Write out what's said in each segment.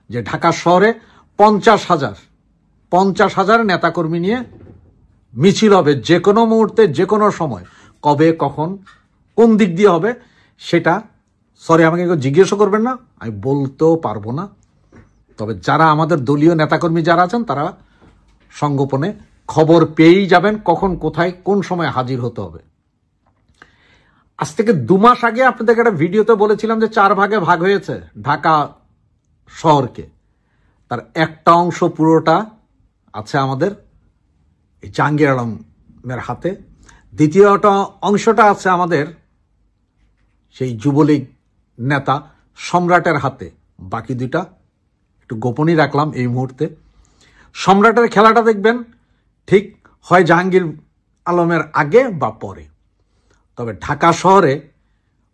যে ঢাকা শহরে 50,000 নেতাকর্মী নিয়ে মিছিল হবে যে কোনো মুহূর্তে, যে কোনো সময়। কবে, কখন, কোন দিক দিয়ে হবে সেটা সরি আমাকে কেউ জিজ্ঞেসও করবেন না, আমি বলতেও পারবো না। তবে যারা আমাদের দলীয় নেতাকর্মী যারা আছেন তারা সংগোপনে খবর পেয়েই যাবেন কখন, কোথায়, কোন সময় হাজির হতে হবে। আজ থেকে 2 মাস আগে আপনাদেরকে একটা ভিডিওতে বলেছিলাম যে 4 ভাগে ভাগ হয়েছে ঢাকা শহরকে। তার একটা অংশ পুরোটা আছে আমাদের জাহাঙ্গীর আলমের হাতে, দ্বিতীয়টা অংশটা আছে আমাদের সেই যুবলীগ নেতা সম্রাটের হাতে। বাকি 2টা একটু গোপনই রাখলাম এই মুহূর্তে। সম্রাটের খেলাটা দেখবেন ঠিক হয় জাহাঙ্গীর আলমের আগে বা পরে। তবে ঢাকা শহরে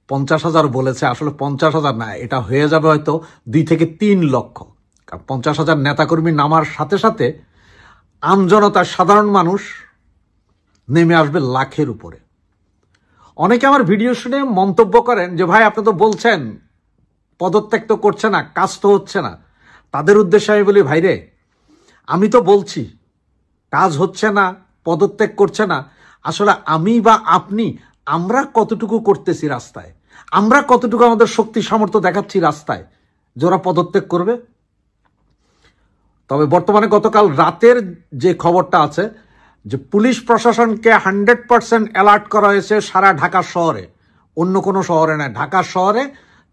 50,000 বলেছে, আসলে 50,000 না, এটা হয়ে যাবে হয়তো 2 থেকে 3 লক্ষ। কারণ 50,000 নেতাকর্মী নামার সাথে সাথে আমজনতা, সাধারণ মানুষ নেমে আসবে লাখের উপরে। অনেকে আমার ভিডিও শুনে মন্তব্য করেন যে ভাই আপনি তো বলছেন পদত্যাগ তো করছে না, কাজ তো হচ্ছে না। তাদের উদ্দেশ্যে আমি বলি ভাইরে, আমি তো বলছি কাজ হচ্ছে না, পদত্যাগ করছে না। আসলে আমি বা আপনি, আমরা কতটুকু করতেছি রাস্তায়, আমরা কতটুকু আমাদের শক্তি সামর্থ্য দেখাচ্ছি রাস্তায় যে ওরা পদত্যাগ করবে। তবে বর্তমানে গতকাল রাতের যে খবরটা আছে যে পুলিশ প্রশাসনকে 100% অ্যালার্ট করা হয়েছে সারা ঢাকা শহরে, অন্য কোনো শহরে নয়, ঢাকা শহরে।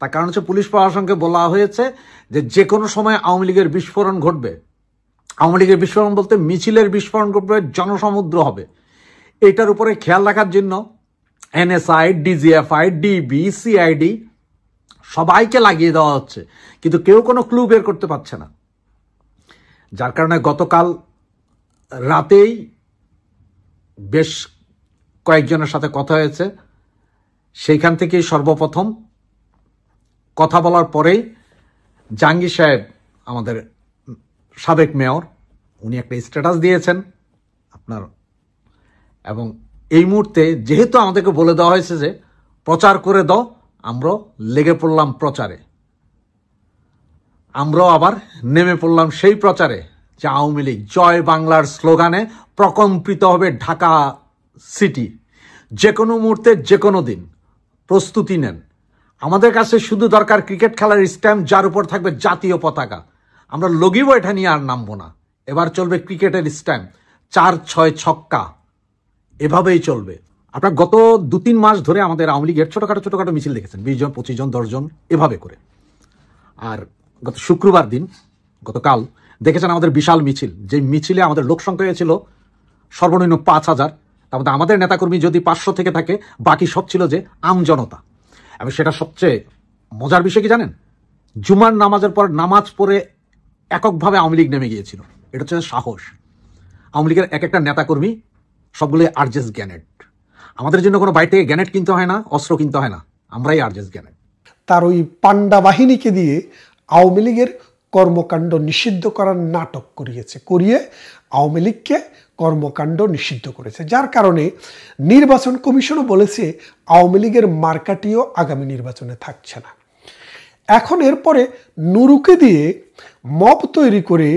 তার কারণ হচ্ছে পুলিশ প্রশাসনকে বলা হয়েছে যে কোনো সময় আওয়ামী লীগের বিস্ফোরণ ঘটবে। আওয়ামী লীগের বিস্ফোরণ বলতে মিছিলের বিস্ফোরণ ঘটবে, জনসমুদ্র হবে। এটার উপরে খেয়াল রাখার জন্য এনএসআই, ডিজিএফআই, ডিবি, সিআইডি সবাইকে লাগিয়ে দেওয়া হচ্ছে, কিন্তু কেউ কোনো ক্লু বের করতে পারছে না। যার কারণে গতকাল রাতেই বেশ কয়েকজনের সাথে কথা হয়েছে। সেইখান থেকেই সর্বপ্রথম কথা বলার পরেই জাহাঙ্গীর সাহেব, আমাদের সাবেক মেয়র, উনি একটা স্ট্যাটাস দিয়েছেন আপনার। এবং এই মুহূর্তে যেহেতু আমাদেরকে বলে দেওয়া হয়েছে যে প্রচার করে দাও, আমরা লেগে পড়লাম প্রচারে। আমরাও আবার নেমে পড়লাম সেই প্রচারে যে আওয়ামী লীগ জয় বাংলার স্লোগানে প্রকম্পিত হবে ঢাকা সিটি। যে কোনো মুহূর্তে, যে কোনো দিন প্রস্তুতি নেন। আমাদের কাছে শুধু দরকার ক্রিকেট খেলার স্ট্যাম্প যার উপর থাকবে জাতীয় পতাকা। আমরা লগিব এটা নিয়ে আর নামবো না। এবার চলবে ক্রিকেটের স্ট্যাম্প, 4-6 ছক্কা, এভাবেই চলবে। আপনার গত 2-3 মাস ধরে আমাদের আওয়ামী লীগের ছোটখাটো মিছিল দেখেছেন, 20 জন, 25 জন, 10 জন এভাবে করে। আর গত শুক্রবার দিন, গতকাল দেখেছেন আমাদের বিশাল মিছিল, যে মিছিলে আমাদের লোক সংখ্যা হয়েছিল সর্বনিম্ন 5,000। তার মধ্যে আমাদের নেতাকর্মী যদি 500 থেকে থাকে, বাকি সব ছিল যে আমজনতা। এবং সেটা সবচেয়ে মজার বিষয় কি জানেন, জুমার নামাজের পর নামাজ পড়ে এককভাবে আওয়ামী লীগ নেমে গিয়েছিল। এটা হচ্ছে সাহস। আওয়ামী লীগের এক একটা নেতাকর্মী সবগুলো আরজেস গ্যানেট। আমাদের জন্য কোনো বাইরে থেকে গ্যানেট কিনতে হয় না, অস্ত্র কিনতে হয় না, আমরাই আরজেস গ্যানেট। তার ওই পান্ডা বাহিনীকে দিয়ে আওয়ামী লীগের কর্মকাণ্ড নিষিদ্ধ করার নাটক করিয়ে আওয়ামী লীগকে কর্মকাণ্ড নিষিদ্ধ করেছে। যার কারণে নির্বাচন কমিশনও বলেছে আওয়ামী লীগের মার্কাটিও আগামী নির্বাচনে থাকছে না। এখন এরপরে নুরুকে দিয়ে মব তৈরি করে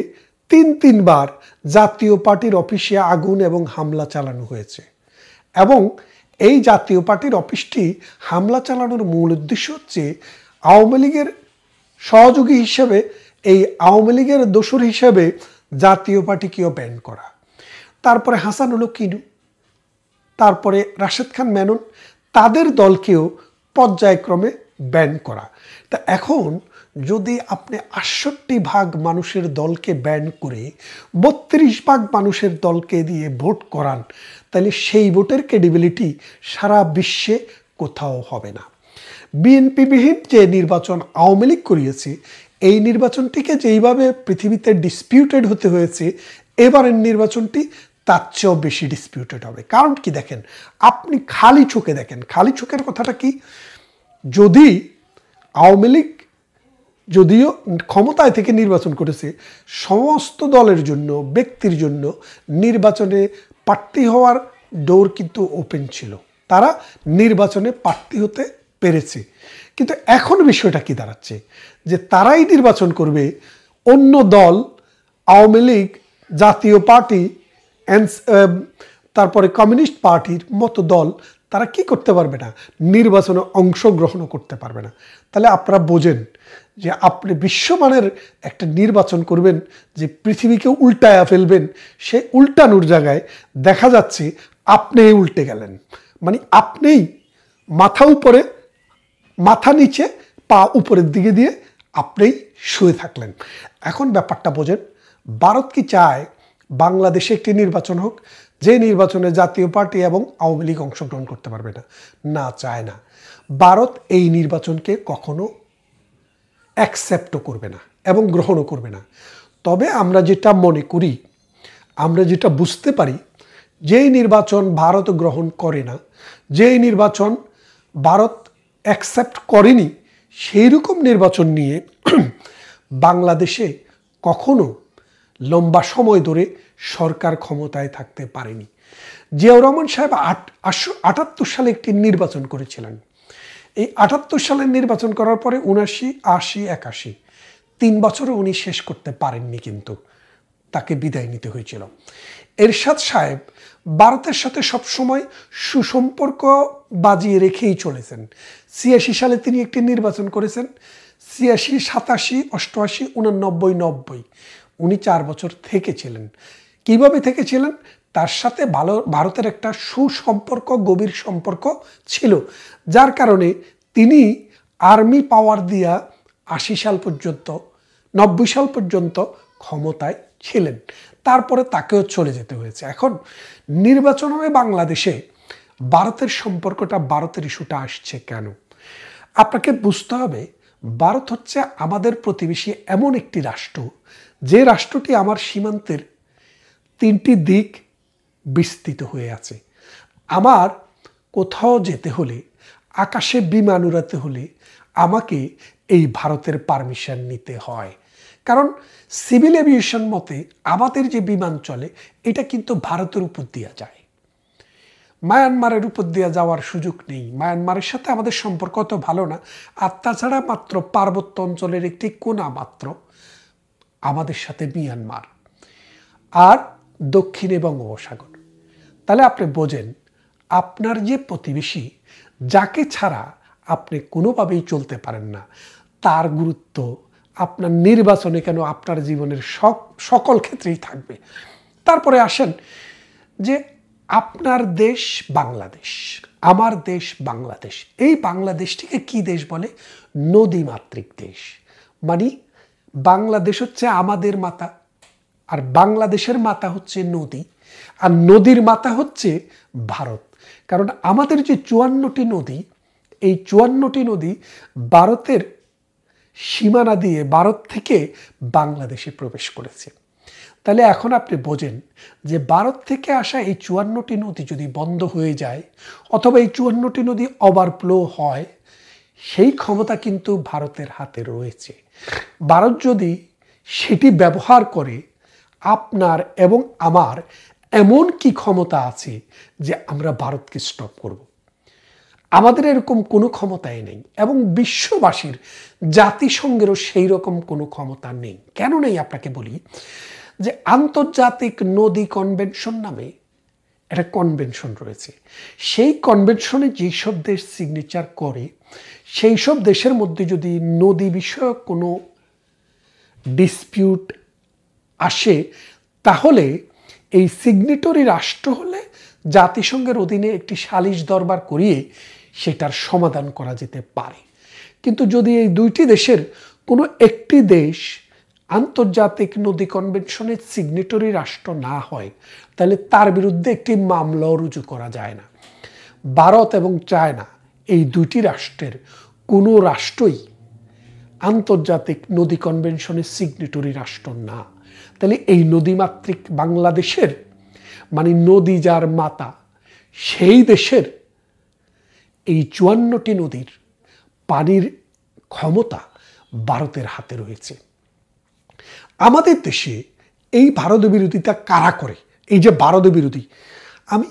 3 বার জাতীয় পার্টির অফিসে আগুন এবং হামলা চালানো হয়েছে। এবং এই জাতীয় পার্টির অফিসটি হামলা চালানোর মূল উদ্দেশ্য হচ্ছে আওয়ামী লীগের সহযোগী হিসেবে, এই আওয়ামী লীগের দোসর হিসেবে জাতীয় পার্টিকেও ব্যান করা। তারপরে হাসানুল কিনু, তারপরে রাশেদ খান মেনন, তাদের দলকেও পর্যায়ক্রমে ব্যান করা। তা এখন যদি আপনি 68 ভাগ মানুষের দলকে ব্যান করে 32 ভাগ মানুষের দলকে দিয়ে ভোট করান, তাহলে সেই ভোটের ক্রেডিবিলিটি সারা বিশ্বে কোথাও হবে না। বিএনপিবিহীন যে নির্বাচন আওয়ামী লীগ করিয়েছে, এই নির্বাচনটিকে যেইভাবে পৃথিবীতে ডিসপিউটেড হতে হয়েছে, এবারের নির্বাচনটি তার চেয়েও বেশি ডিসপিউটেড হবে। কারণ কি দেখেন, আপনি খালি চোখে দেখেন, খালি চোখের কথাটা কি, যদি আওয়ামী লীগ যদিও ক্ষমতায় থেকে নির্বাচন করেছে, সমস্ত দলের জন্য, ব্যক্তির জন্য নির্বাচনে প্রার্থী হওয়ার ডোর কিন্তু ওপেন ছিল, তারা নির্বাচনে প্রার্থী হতে পেরেছে। কিন্তু এখন বিষয়টা কি দাঁড়াচ্ছে যে তারাই নির্বাচন করবে, অন্য দল আওয়ামী লীগ, জাতীয় পার্টি, তারপরে কমিউনিস্ট পার্টির মতো দল তারা কি করতে পারবে না, নির্বাচনে অংশগ্রহণও করতে পারবে না। তাহলে আপনারা বোঝেন যে আপনি বিশ্বমানের একটা নির্বাচন করবেন যে পৃথিবীকে উল্টায়া ফেলবেন, সে উল্টানোর জায়গায় দেখা যাচ্ছে আপনিই উল্টে গেলেন। মানে আপনিই মাথা উপরে, মাথা নিচে, পা উপরের দিকে দিয়ে আপনিই শুয়ে থাকলেন। এখন ব্যাপারটা বোঝেন, ভারত কি চায় বাংলাদেশে একটি নির্বাচন হোক যে নির্বাচনে জাতীয় পার্টি এবং আওয়ামী লীগ অংশগ্রহণ করতে পারবে না? না, চায় না। ভারত এই নির্বাচনকে কখনো অ্যাকসেপ্টও করবে না এবং গ্রহণও করবে না। তবে আমরা যেটা মনে করি, আমরা যেটা বুঝতে পারি, যেই নির্বাচন ভারত গ্রহণ করে না, যেই নির্বাচন ভারত অ্যাকসেপ্ট করেনি, সেই রকম নির্বাচন নিয়ে বাংলাদেশে কখনো লম্বা সময় ধরে সরকার ক্ষমতায় থাকতে পারেনি। জিয়াউর রহমান সাহেব 78 সালে একটি নির্বাচন করেছিলেন। এই 78 সালের নির্বাচন করার পরে 79, 80, 81 3 বছরে উনি শেষ করতে পারেননি, কিন্তু তাকে বিদায় নিতে হয়েছিল। এরশাদ সাহেব ভারতের সাথে সবসময় সুসম্পর্ক বাজিয়ে রেখেই চলেছেন। 86 সালে তিনি একটি নির্বাচন করেছেন, 86, 87, 88, 89, 90 উনি 4 বছর থেকেছিলেন। কিভাবে থেকেছিলেন? তার সাথে ভারতের একটা সুসম্পর্ক, গভীর সম্পর্ক ছিল, যার কারণে তিনি আর্মি পাওয়ার দিয়া 80 সাল পর্যন্ত, 90 সাল পর্যন্ত ক্ষমতায় ছিলেন। তারপরে তাকেও চলে যেতে হয়েছে। এখন নির্বাচন হবে বাংলাদেশে, ভারতের সম্পর্কটা, ভারতের ইস্যুটা আসছে কেন? আপনাকে বুঝতে হবে, ভারত হচ্ছে আমাদের প্রতিবেশী এমন একটি রাষ্ট্র, যে রাষ্ট্রটি আমার সীমান্তের 3টি দিক বিস্তৃত হয়ে আছে। আমার কোথাও যেতে হলে, আকাশে বিমান উড়াতে হলে আমাকে এই ভারতের পারমিশন নিতে হয়। কারণ সিভিল এভিয়েশন মতে আমাদের যে বিমান চলে, এটা কিন্তু ভারতের উপর দিয়ে যায়, মায়ানমারের উপর দিয়ে যাওয়ার সুযোগ নেই। মায়ানমারের সাথে আমাদের সম্পর্ক তো ভালো না, আর তাছাড়া মাত্র পার্বত্য অঞ্চলের একটি কোণা মাত্র আমাদের সাথে মিয়ানমার, আর দক্ষিণে বঙ্গোপসাগর। তাহলে আপনি বোঝেন, আপনার যে প্রতিবেশী, যাকে ছাড়া আপনি কোনোভাবেই চলতে পারেন না, তার গুরুত্ব আপনার নির্বাচনে কেন, আপনার জীবনের সকল ক্ষেত্রেই থাকবে। তারপরে আসেন যে আপনার দেশ বাংলাদেশ, আমার দেশ বাংলাদেশ। এই বাংলাদেশটিকে কি দেশ বলে? নদীমাতৃক দেশ। মানে বাংলাদেশ হচ্ছে আমাদের মাতা, আর বাংলাদেশের মাতা হচ্ছে নদী, আর নদীর মাতা হচ্ছে ভারত। কারণ আমাদের যে 54টি নদী, এই 54টি নদী ভারতের সীমানা দিয়ে, ভারত থেকে বাংলাদেশে প্রবেশ করেছে। তাহলে এখন আপনি বোঝেন যে ভারত থেকে আসা এই 54টি নদী যদি বন্ধ হয়ে যায়, অথবা এই 54টি নদী ওভারফ্লো হয়, সেই ক্ষমতা কিন্তু ভারতের হাতে রয়েছে। ভারত যদি সেটি ব্যবহার করে, আপনার এবং আমার এমন কি ক্ষমতা আছে যে আমরা ভারতকে স্টপ করব? আমাদের এরকম কোনো ক্ষমতাই নেই, এবং বিশ্ববাসীর, জাতিসংঘেরও সেই রকম কোনো ক্ষমতা নেই। কেন নেই আপনাকে বলি, যে আন্তর্জাতিক নদী কনভেনশন নামে একটা কনভেনশন রয়েছে। সেই কনভেনশনে যেসব দেশ সিগনেচার করে, সেই সব দেশের মধ্যে যদি নদী বিষয়ক কোনো ডিসপিউট আসে, তাহলে এই সিগনেটরি রাষ্ট্র হলে জাতিসংঘের অধীনে একটি সালিশ দরবার করিয়ে সেটার সমাধান করা যেতে পারে। কিন্তু যদি এই দুইটি দেশের কোনো একটি দেশ আন্তর্জাতিক নদী কনভেনশনের সিগনেটরি রাষ্ট্র না হয়, তাহলে তার বিরুদ্ধে একটি মামলাও রুজু করা যায় না। ভারত এবং চায়না, এই দুইটি রাষ্ট্রের কোনো রাষ্ট্রই আন্তর্জাতিক নদী কনভেনশনের সিগনেটরি রাষ্ট্র না। তাহলে এই নদীমাতৃক বাংলাদেশের, মানে নদী যার মাতা, সেই দেশের এই 54টি নদীর পানির ক্ষমতা ভারতের হাতে রয়েছে। আমাদের দেশে এই ভারত বিরোধিতা কারা করে? এই যে ভারত বিরোধী, আমি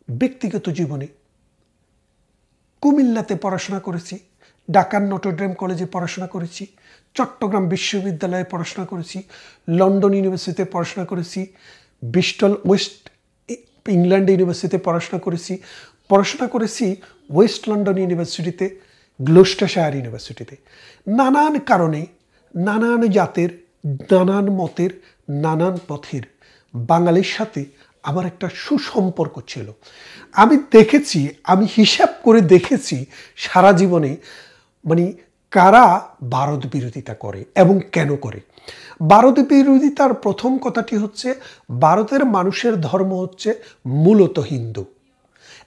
ব্যক্তিগত জীবনে কুমিল্লাতে পড়াশোনা করেছি, ঢাকার নটরডেম কলেজে পড়াশোনা করেছি, চট্টগ্রাম বিশ্ববিদ্যালয়ে পড়াশোনা করেছি, লন্ডন ইউনিভার্সিটিতে পড়াশোনা করেছি, ব্রিস্টল ওয়েস্ট ইংল্যান্ড ইউনিভার্সিটিতে পড়াশোনা করেছি ওয়েস্ট লন্ডন ইউনিভার্সিটিতে, গ্লোস্টারশায়ার ইউনিভার্সিটিতে। নানান কারণে, নানান জাতের, নানান মতের, নানান পথের বাঙালির সাথে আমার একটা সুসম্পর্ক ছিল। আমি দেখেছি, আমি হিসাব করে দেখেছি সারা জীবনে মানে কারা ভারত বিরোধিতা করে এবং কেন করে। ভারত বিরোধিতার প্রথম কথাটি হচ্ছে, ভারতের মানুষের ধর্ম হচ্ছে মূলত হিন্দু,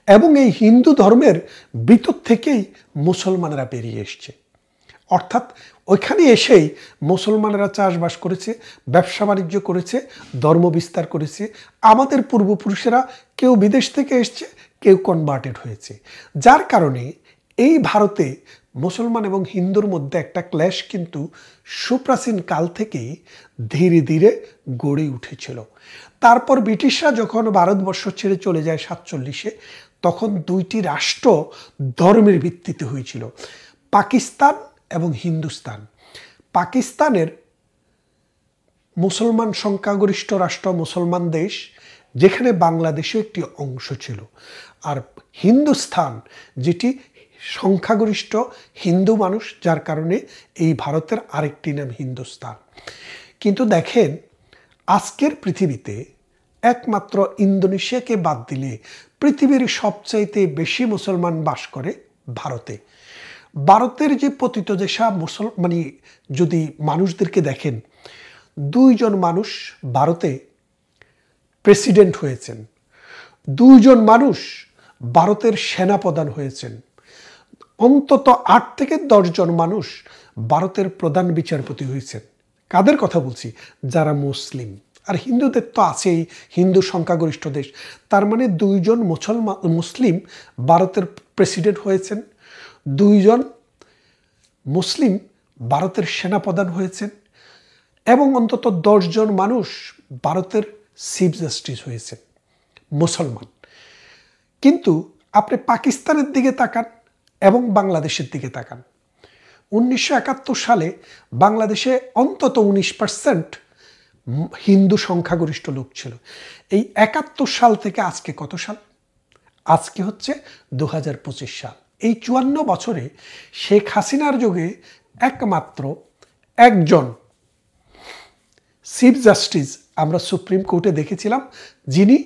এবং এই হিন্দু ধর্মের ভিতর থেকেই মুসলমানেরা বেরিয়ে এসছে। অর্থাৎ ওইখানে এসেই মুসলমানেরা চাষবাস করেছে, ব্যবসা বাণিজ্য করেছে, ধর্ম বিস্তার করেছে। আমাদের পূর্বপুরুষেরা কেউ বিদেশ থেকে এসছে, কেউ কনভার্টেড হয়েছে, যার কারণে এই ভারতে মুসলমান এবং হিন্দুর মধ্যে একটা ক্ল্যাশ কিন্তু সুপ্রাচীন কাল থেকেই ধীরে ধীরে গড়ে উঠেছিল। তারপর ব্রিটিশরা যখন ভারতবর্ষ ছেড়ে চলে যায় 47-এ, তখন দুইটি রাষ্ট্র ধর্মের ভিত্তিতে হয়েছিল, পাকিস্তান এবং হিন্দুস্তান। পাকিস্তানের মুসলমান সংখ্যাগরিষ্ঠ রাষ্ট্র, মুসলমান দেশ, যেখানে বাংলাদেশও একটি অংশ ছিল। আর হিন্দুস্তান যেটি সংখ্যাগরিষ্ঠ হিন্দু মানুষ, যার কারণে এই ভারতের আরেকটি নাম হিন্দুস্তান। কিন্তু দেখেন, আজকের পৃথিবীতে একমাত্র ইন্দোনেশিয়াকে বাদ দিলে পৃথিবীর সবচাইতে বেশি মুসলমান বাস করে ভারতে। ভারতের যে পতিতদেশা মানে যদি মানুষদেরকে দেখেন, 2 জন মানুষ ভারতে প্রেসিডেন্ট হয়েছেন, 2 জন মানুষ ভারতের সেনাপ্রধান হয়েছেন, অন্তত 8 থেকে 10 জন মানুষ ভারতের প্রধান বিচারপতি হয়েছেন। কাদের কথা বলছি? যারা মুসলিম। আর হিন্দুদের তো আছেই, হিন্দু সংখ্যাগরিষ্ঠ দেশ, তার মানে 2 জন মুসলিম ভারতের প্রেসিডেন্ট হয়েছেন, 2 জন মুসলিম ভারতের সেনাপ্রধান হয়েছেন, এবং অন্তত 10 জন মানুষ ভারতের চিফ জাস্টিস হয়েছেন মুসলমান। কিন্তু আপনি পাকিস্তানের দিকে তাকান এবং বাংলাদেশের দিকে তাকান, 1971 সালে বাংলাদেশে অন্তত 19% হিন্দু সংখ্যাগরিষ্ঠ লোক ছিল। এই 71 সাল থেকে আজকে কত সাল? আজকে হচ্ছে 2025 সাল। এই 54 বছরে শেখ হাসিনার যুগে একমাত্র একজন চিফ জাস্টিস আমরা সুপ্রিম কোর্টে দেখেছিলাম, যিনি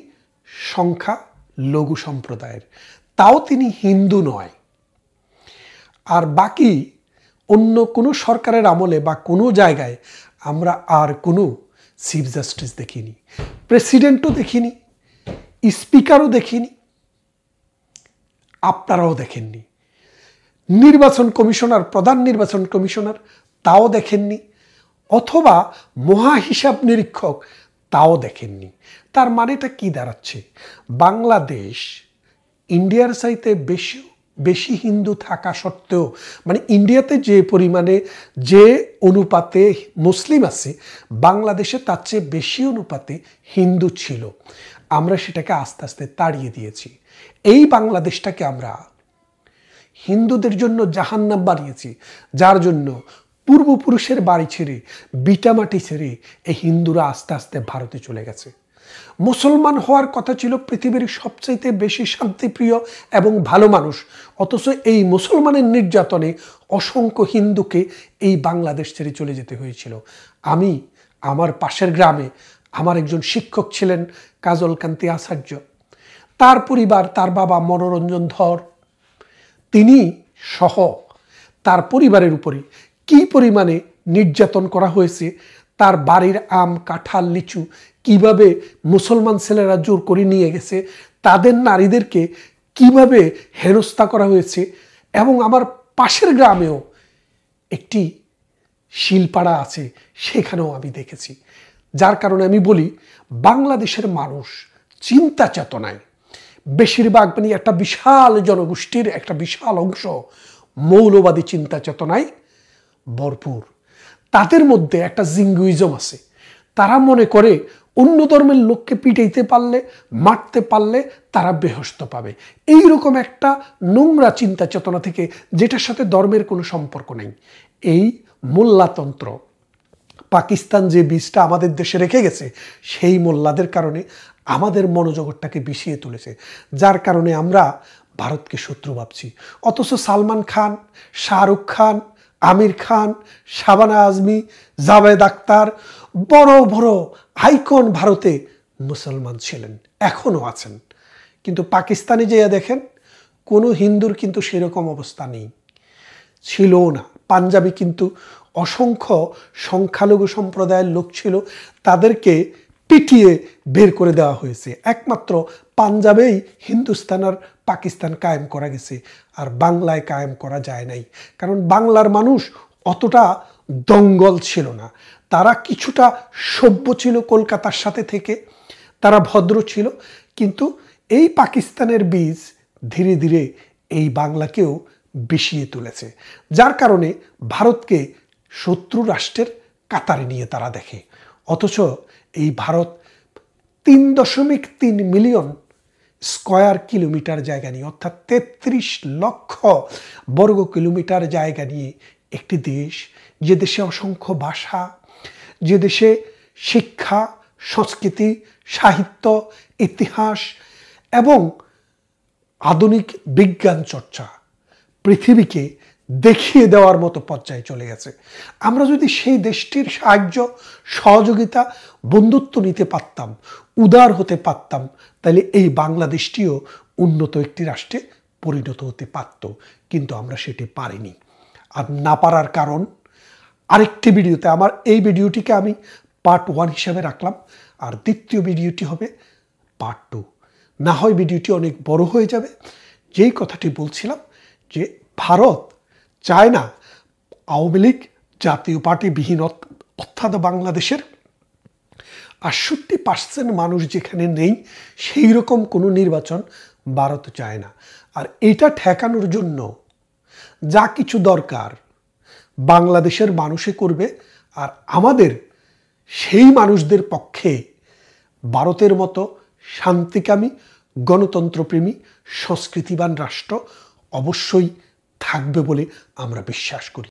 সংখ্যা লঘু সম্প্রদায়ের, তাও তিনি হিন্দু নয়। আর বাকি অন্য কোনো সরকারের আমলে বা কোনো জায়গায় আমরা আর কোনো চিফ জাস্টিস দেখিনি, প্রেসিডেন্টও দেখিনি, স্পিকারও দেখিনি, আপনারাও দেখেননি। নির্বাচন কমিশনার, প্রধান নির্বাচন কমিশনার, তাও দেখেননি, অথবা মহা হিসাব নিরীক্ষক, তাও দেখেননি। তার মানেটা কি দাঁড়াচ্ছে? বাংলাদেশ ইন্ডিয়ার চাইতে বেশি হিন্দু থাকা সত্ত্বেও, মানে ইন্ডিয়াতে যে পরিমাণে, যে অনুপাতে মুসলিম আছে, বাংলাদেশে তার চেয়ে বেশি অনুপাতে হিন্দু ছিল। আমরা সেটাকে আস্তে আস্তে তাড়িয়ে দিয়েছি। এই বাংলাদেশটাকে আমরা হিন্দুদের জন্য জাহান্নাম বানিয়েছি, যার জন্য পূর্বপুরুষের বাড়ি ছেড়ে, ভিটামাটি ছেড়ে এই হিন্দুরা আস্তে আস্তে ভারতে চলে গেছে। মুসলমান হওয়ার কথা ছিল পৃথিবীর সবচাইতে বেশি শান্তিপ্রিয় এবং ভালো মানুষ, অথচ এই মুসলমানের নির্যাতনে অসংখ্য হিন্দুকে এই বাংলাদেশ ছেড়ে চলে যেতে হয়েছিল। আমি আমার পাশের গ্রামে আমার একজন শিক্ষক ছিলেন, কাজল কান্তি আচার্য। তার পরিবার, তার বাবা মনোরঞ্জন ধর, তিনি সহ তার পরিবারের উপরে কি পরিমাণে নির্যাতন করা হয়েছে, তার বাড়ির আম, কাঁঠাল, লিচু কিভাবে মুসলমান ছেলেরা জোর করে নিয়ে গেছে, তাদের নারীদেরকে কিভাবে হেনস্থা করা হয়েছে। এবং আমার পাশের গ্রামেও একটি শিলপাড়া আছে, সেখানেও আমি দেখেছি। যার কারণে আমি বলি, বাংলাদেশের মানুষ চিন্তা চেতনায় বেশিরভাগ, মানে একটা বিশাল জনগোষ্ঠীর একটা বিশাল অংশ মৌলবাদী চিন্তা চেতনায় ভরপুর। তাদের মধ্যে একটা জিঙ্গুইজম আছে। তারা মনে করে অন্য ধর্মের লোককে পিটাইতে পারলে, মারতে পারলে তারা বেহস্ত পাবে। এইরকম একটা নোংরা চিন্তা চেতনা থেকে, যেটার সাথে ধর্মের কোনো সম্পর্ক নেই, এই মোল্লাতন্ত্র পাকিস্তান যে বীজটা আমাদের দেশে রেখে গেছে, সেই মোল্লাদের কারণে আমাদের মনোজগৎটাকে বিষিয়ে তুলেছে, যার কারণে আমরা ভারতকে শত্রু ভাবছি। অথচ সালমান খান, শাহরুখ খান, আমির খান, শাবানা আজমি, জাভেদ আখতার, বড় বড় আইকন ভারতে মুসলমান ছিলেন, এখনো আছেন। কিন্তু পাকিস্তানে যেয়ে দেখেন, কোনো হিন্দুর কিন্তু সেরকম অবস্থা নেই, ছিল না। পাঞ্জাবি কিন্তু অসংখ্য সংখ্যালঘু সম্প্রদায়ের লোক ছিল, তাদেরকে পিটিয়ে বের করে দেওয়া হয়েছে। একমাত্র পাঞ্জাবেই হিন্দুস্তান আর পাকিস্তান কায়েম করা গেছে, আর বাংলায় কায়েম করা যায় নাই। কারণ বাংলার মানুষ অতটা দঙ্গল ছিল না, তারা কিছুটা সভ্য ছিল কলকাতার সাথে থেকে, তারা ভদ্র ছিল। কিন্তু এই পাকিস্তানের বীজ ধীরে ধীরে এই বাংলাকেও বিষিয়ে তুলেছে, যার কারণে ভারতকে শত্রু রাষ্ট্রের কাতারে নিয়ে তারা দেখে। অথচ এই ভারত 3.3 মিলিয়ন স্কয়ার কিলোমিটার জায়গা নিয়ে, অর্থাৎ 33 লক্ষ বর্গ কিলোমিটার জায়গা নিয়ে একটি দেশ, যে দেশে অসংখ্য ভাষা, যে দেশে শিক্ষা, সংস্কৃতি, সাহিত্য, ইতিহাস এবং আধুনিক বিজ্ঞান চর্চা পৃথিবীকে দেখিয়ে দেওয়ার মতো পর্যায়ে চলে গেছে। আমরা যদি সেই দেশটির সাহায্য, সহযোগিতা, বন্ধুত্ব নিতে পারতাম, উদার হতে পারতাম, তাহলে এই বাংলাদেশটিও উন্নত একটি রাষ্ট্রে পরিণত হতে পারত। কিন্তু আমরা সেটি পারিনি। আর না পারার কারণ আরেকটি ভিডিওতে, আমার এই ভিডিওটিকে আমি পার্ট 1 হিসাবে রাখলাম, আর দ্বিতীয় ভিডিওটি হবে পার্ট 2। না হয় ভিডিওটি অনেক বড় হয়ে যাবে। যেই কথাটি বলছিলাম, যে ভারত চায় না আওয়ামী লীগ জাতীয় পার্টি বিহীন, অর্থাৎ বাংলাদেশের 68% মানুষ যেখানে নেই, সেই রকম কোনো নির্বাচন ভারত চায় না। আর এটা ঠেকানোর জন্য যা কিছু দরকার বাংলাদেশের মানুষে করবে, আর আমাদের সেই মানুষদের পক্ষে ভারতের মতো শান্তিকামী, গণতন্ত্রপ্রেমী, সংস্কৃতিবান রাষ্ট্র অবশ্যই থাকবে বলে আমরা বিশ্বাস করি।